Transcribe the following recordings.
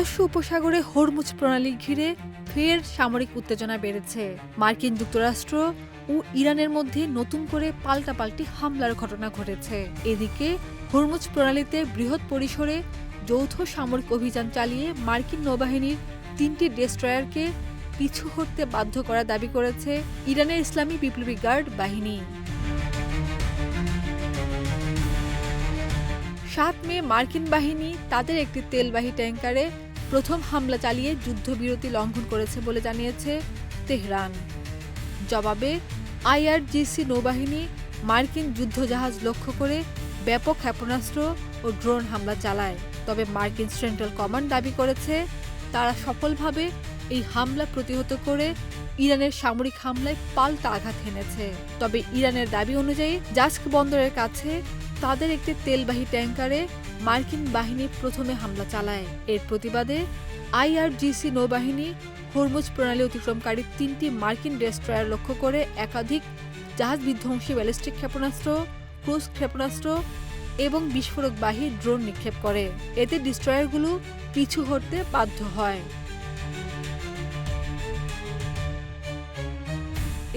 পারস্য উপসাগরে হরমুজ প্রণালী ঘিরে ফের সামরিক উত্তেজনা বেড়েছে। মার্কিন যুক্তরাষ্ট্র ও ইরানের মধ্যে নতুন করে পাল্টাপাল্টি হামলার ঘটনা ঘটেছে। এদিকে হরমুজ প্রণালীতে বৃহৎ পরিসরে যৌথ সামরিক অভিযান চালিয়ে মার্কিন নৌবাহিনীর 3টি ডেস্ট্রয়ারকে পিছু হটতে বাধ্য করার দাবি করেছে ইরানের ইসলামী বিপ্লবী গার্ড বাহিনী। 7 মে মার্কিন বাহিনী তাদের একটি তেলবাহী ট্যাঙ্কারে প্রথম হামলা চালিয়ে যুদ্ধবিরতি লঙ্ঘন করেছে বলে জানিয়েছে তেহরান। জবাবে আইআরজিসি নৌবাহিনী মার্কিন যুদ্ধজাহাজ লক্ষ্য করে ব্যাপক ক্ষেপণাস্ত্র ও ড্রোন হামলা চালায়। তবে মার্কিন সেন্ট্রাল কমান্ড দাবি করেছে তারা সফলভাবে এই হামলা প্রতিহত করে ইরানের সামরিক হামলায় পাল্টা আঘাত হেনেছে। তবে ইরানের দাবি অনুযায়ী জাস্ক বন্দরের কাছে তাদের একটি তেলবাহী ট্যাঙ্কারে মার্কিন বাহিনী প্রথমে হামলা চালায়। এর প্রতিবাদে আইআরজিসি নৌবাহিনী হরমুজ প্রণালী অতিক্রমকারী 3টি মার্কিন ডেস্ট্রয়ার লক্ষ্য করে একাধিক জাহাজ বিধ্বংসী ব্যালিস্টিক ক্ষেপণাস্ত্র, ক্রুজ ক্ষেপণাস্ত্র এবং বিস্ফোরকবাহী ড্রোন নিক্ষেপ করে। এতে ডেস্ট্রয়ারগুলো পিছু হটতে বাধ্য হয়।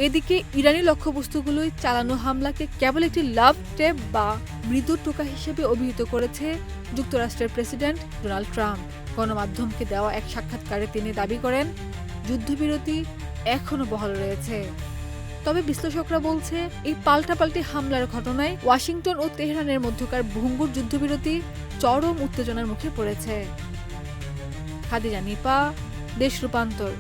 এদিকে ইরানি লক্ষ্যবস্তুগুলোয় চালানো হামলাকে কেবল একটি লাভ ট্র্যাপ বা মৃদু টোকা হিসেবে অভিহিত করেছে যুক্তরাষ্ট্রের প্রেসিডেন্ট ডোনাল্ড ট্রাম্প। গণমাধ্যমকে দেওয়া এক সাক্ষাৎকারে তিনি দাবি করেন যুদ্ধবিরতি এখনও বহাল রয়েছে। তবে বিশ্লেষকরা বলছে এই পাল্টাপাল্টি হামলার ঘটনায় ওয়াশিংটন ও তেহরানের মধ্যকার ভঙ্গুর যুদ্ধবিরতি চরম উত্তেজনার মুখে পড়েছে। খাদিজা নিপা, দেশ রূপান্তর।